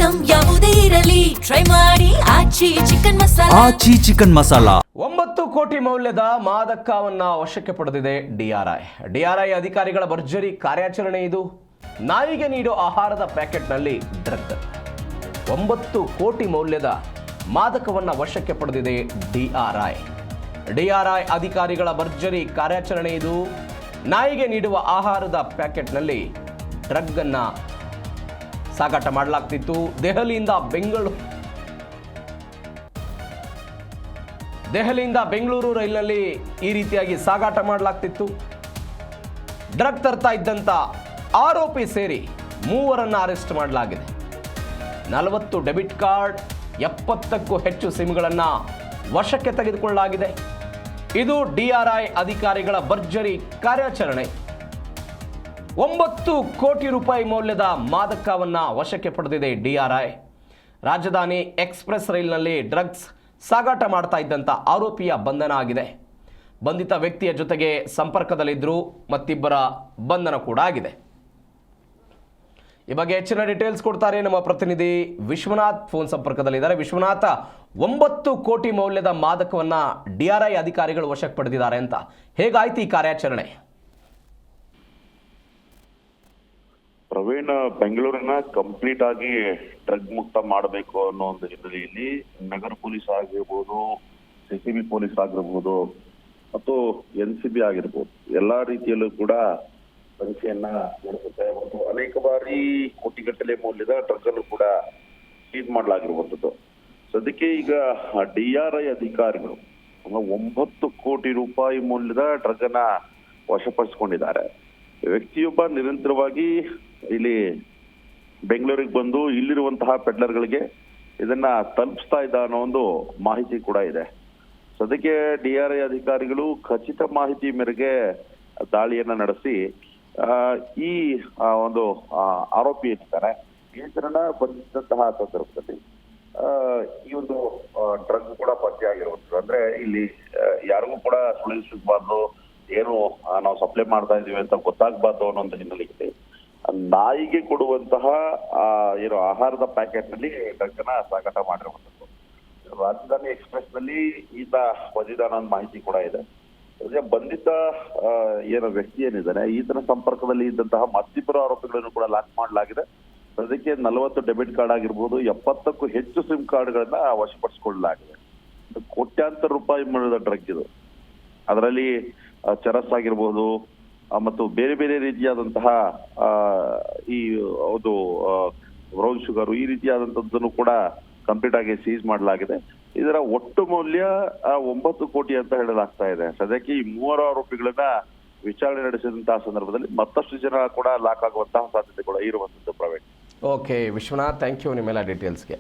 Item ಯಾವುದೇ ಇರಲಿ try ಮಾಡಿ ಆಚಿ ಚಿಕನ್ ಮಸಾಲಾ. 9 ಕೋಟಿ ಮೌಲ್ಯದ ಮಾದಕವನ್ನ ವಶಕ್ಕೆ ಪಡೆದಿದೆ ಡಿಆರ್ಐ ಅಧಿಕಾರಿಗಳ ಭರ್ಜರಿ ಕಾರ್ಯಾಚರಣೆ ಇದು. ನಾಯಿಗೆ ನೀಡೋ ಆಹಾರದ ಪ್ಯಾಕೆಟ್ನಲ್ಲಿ ಡ್ರಗ್. 9 ಕೋಟಿ ಮೌಲ್ಯದ ಮಾದಕವನ್ನ ವಶಕ್ಕೆ ಪಡೆದಿದೆ ಡಿಆರ್ಐ ಅಧಿಕಾರಿಗಳ ಭರ್ಜರಿ ಕಾರ್ಯಾಚರಣೆ ಇದು. ನಾಯಿಗೆ ನೀಡುವ ಆಹಾರದ ಪ್ಯಾಕೆಟ್ನಲ್ಲಿ ಡ್ರಗ್ ಅನ್ನ ಸಾಗಾಟ ಮಾಡಲಾಗ್ತಿತ್ತು. ದೆಹಲಿಯಿಂದ ಬೆಂಗಳೂರು ರೈಲಿನಲ್ಲಿ ಈ ರೀತಿಯಾಗಿ ಸಾಗಾಟ ಮಾಡಲಾಗ್ತಿತ್ತು. ಡ್ರಗ್ ತರ್ತಾ ಇದ್ದಂಥ ಆರೋಪಿ ಸೇರಿ 3 ಅರೆಸ್ಟ್ ಮಾಡಲಾಗಿದೆ. 40 ಡೆಬಿಟ್ ಕಾರ್ಡ್, 70ಕ್ಕೂ ಹೆಚ್ಚು ಸಿಮ್ಗಳನ್ನು ವಶಕ್ಕೆ ತೆಗೆದುಕೊಳ್ಳಲಾಗಿದೆ. ಇದು ಡಿಆರ್ಐ ಅಧಿಕಾರಿಗಳ ಭರ್ಜರಿ ಕಾರ್ಯಾಚರಣೆ. 9 ಕೋಟಿ ರೂಪಾಯಿ ಮೌಲ್ಯದ ಮಾದಕವನ್ನು ವಶಕ್ಕೆ ಪಡೆದಿದೆ ಡಿಆರ್ಐ. ರಾಜಧಾನಿ ಎಕ್ಸ್ಪ್ರೆಸ್ ರೈಲಿನಲ್ಲಿ ಡ್ರಗ್ಸ್ ಸಾಗಾಟ ಮಾಡ್ತಾ ಇದ್ದಂಥ ಆರೋಪಿಯ ಬಂಧನ ಆಗಿದೆ. ಬಂಧಿತ ವ್ಯಕ್ತಿಯ ಜೊತೆಗೆ ಸಂಪರ್ಕದಲ್ಲಿದ್ದರು. ಮತ್ತಿಬ್ಬರ ಬಂಧನ ಕೂಡ ಆಗಿದೆ. ಈ ಬಗ್ಗೆ ಹೆಚ್ಚಿನ ಡೀಟೇಲ್ಸ್ ಕೊಡ್ತಾರೆ ನಮ್ಮ ಪ್ರತಿನಿಧಿ ವಿಶ್ವನಾಥ್. ಫೋನ್ ಸಂಪರ್ಕದಲ್ಲಿದ್ದಾರೆ. ವಿಶ್ವನಾಥ, 9 ಕೋಟಿ ಮೌಲ್ಯದ ಮಾದಕವನ್ನು ಡಿಆರ್ಐ ಅಧಿಕಾರಿಗಳು ವಶಕ್ಕೆ ಪಡೆದಿದ್ದಾರೆ ಅಂತ, ಹೇಗಾಯ್ತು ಈ ಕಾರ್ಯಾಚರಣೆ? ಪ್ರವೀಣ್, ಬೆಂಗಳೂರಿನ ಕಂಪ್ಲೀಟ್ ಆಗಿ ಡ್ರಗ್ ಮುಕ್ತ ಮಾಡಬೇಕು ಅನ್ನೋ ಒಂದು ಹಿನ್ನೆಲೆಯಲ್ಲಿ ನಗರ ಪೊಲೀಸ್ ಆಗಿರ್ಬೋದು, ಸಿಸಿಬಿ ಪೊಲೀಸ್ ಆಗಿರ್ಬೋದು ಮತ್ತು NCB ಆಗಿರ್ಬೋದು, ಎಲ್ಲಾ ರೀತಿಯಲ್ಲೂ ಕೂಡ ತನಿಖೆಯನ್ನ ನಡೆಸುತ್ತೆ. ಮತ್ತು ಅನೇಕ ಬಾರಿ ಕೋಟಿಗಟ್ಟಲೆ ಮೌಲ್ಯದ ಡ್ರಗ್ ಅನ್ನು ಕೂಡ ಸೀಸ್ ಮಾಡಲಾಗಿರುವಂಥದ್ದು. ಸದ್ಯಕ್ಕೆ ಈಗ ಡಿಆರ್ಐ ಅಧಿಕಾರಿಗಳು 9 ಕೋಟಿ ರೂಪಾಯಿ ಮೌಲ್ಯದ ಡ್ರಗ್ ಅನ್ನ ವಶಪಡಿಸಿಕೊಂಡಿದ್ದಾರೆ. ವ್ಯಕ್ತಿಯೊಬ್ಬ ನಿರಂತರವಾಗಿ ಇಲ್ಲಿ ಬೆಂಗಳೂರಿಗೆ ಬಂದು ಇಲ್ಲಿರುವಂತಹ ಪೆಡ್ಲರ್ಗಳಿಗೆ ಇದನ್ನ ತಲುಪಿಸ್ತಾ ಇದ್ದ ಅನ್ನೋ ಒಂದು ಮಾಹಿತಿ ಕೂಡ ಇದೆ. ಸದ್ಯಕ್ಕೆ ಡಿಆರ್ಐ ಅಧಿಕಾರಿಗಳು ಖಚಿತ ಮಾಹಿತಿ ಮೇರೆಗೆ ದಾಳಿಯನ್ನ ನಡೆಸಿ ಈ ಒಂದು ಆರೋಪಿ ಏನಿದ್ದಾರೆ ಈತನನ್ನ ಬಂಧಿಸಿದಂತಹ ಸಂದರ್ಭದಲ್ಲಿ ಈ ಒಂದು ಡ್ರಗ್ ಕೂಡ ಪತ್ತೆ ಆಗಿರುವಂಥದ್ದು. ಅಂದ್ರೆ ಇಲ್ಲಿ ಯಾರಿಗೂ ಕೂಡ ಸುಳಿವು ಸಿಗಬಾರ್ದು, ಏನು ನಾವು ಸಪ್ಲೈ ಮಾಡ್ತಾ ಇದೀವಿ ಅಂತ ಗೊತ್ತಾಗಬಾರ್ದು ಅನ್ನೋ ಒಂದು ಹಿನ್ನೆಲೆಯಲ್ಲಿ ನಾಯಿಗೆ ಕೊಡುವಂತಹ ಏನು ಆಹಾರದ ಪ್ಯಾಕೆಟ್ ನಲ್ಲಿ ಡ್ರಗ್ ಅನ್ನ ಸಾಗಾಟ ಮಾಡಿರುವಂಥದ್ದು. ರಾಜಧಾನಿ ಎಕ್ಸ್ಪ್ರೆಸ್ ನಲ್ಲಿ ಈತ ಬಂದಿದ್ದಾನ ಅನ್ನೋ ಮಾಹಿತಿ ಕೂಡ ಇದೆ. ಬಂಧಿತ ಏನು ವ್ಯಕ್ತಿ ಏನಿದ್ದಾನೆ ಈತನ ಸಂಪರ್ಕದಲ್ಲಿ ಇದ್ದಂತಹ ಮತ್ತಿಬ್ಬರು ಆರೋಪಿಗಳನ್ನು ಕೂಡ ಲಾಕ್ ಮಾಡಲಾಗಿದೆ. ಅದಕ್ಕೆ 40 ಡೆಬಿಟ್ ಕಾರ್ಡ್ ಆಗಿರ್ಬೋದು, 70ಕ್ಕೂ ಹೆಚ್ಚು ಸಿಮ್ ಕಾರ್ಡ್ಗಳನ್ನ ವಶಪಡಿಸಿಕೊಳ್ಳಲಾಗಿದೆ. ಕೋಟ್ಯಾಂತರ ರೂಪಾಯಿ ಮೌಲ್ಯದ ಡ್ರಗ್ ಇದು. ಅದರಲ್ಲಿ ಚರಸ್ ಆಗಿರ್ಬೋದು ಮತ್ತು ಬೇರೆ ಬೇರೆ ರೀತಿಯಾದಂತಹ ಈ ಒಂದು ಬ್ರೌನ್ ಶುಗರ್ ಈ ರೀತಿಯಾದಂಥದ್ದನ್ನು ಕೂಡ ಕಂಪ್ಲೀಟ್ ಆಗಿ ಸೀಸ್ ಮಾಡಲಾಗಿದೆ. ಇದರ ಒಟ್ಟು ಮೌಲ್ಯ 9 ಕೋಟಿ ಅಂತ ಹೇಳಲಾಗ್ತಾ ಇದೆ. ಸದ್ಯಕ್ಕೆ ಈ 3 ಆರೋಪಿಗಳನ್ನ ವಿಚಾರಣೆ ನಡೆಸಿದಂತಹ ಸಂದರ್ಭದಲ್ಲಿ ಮತ್ತಷ್ಟು ಜನ ಕೂಡ ಲಾಕ್ ಆಗುವಂತಹ ಸಾಧ್ಯತೆ ಕೂಡ ಇರುವಂತದ್ದು. Praveen. Okay Vishwanath, thank you ನಿಮ್ಮೆಲ್ಲ ಡೀಟೇಲ್ಸ್ಗೆ.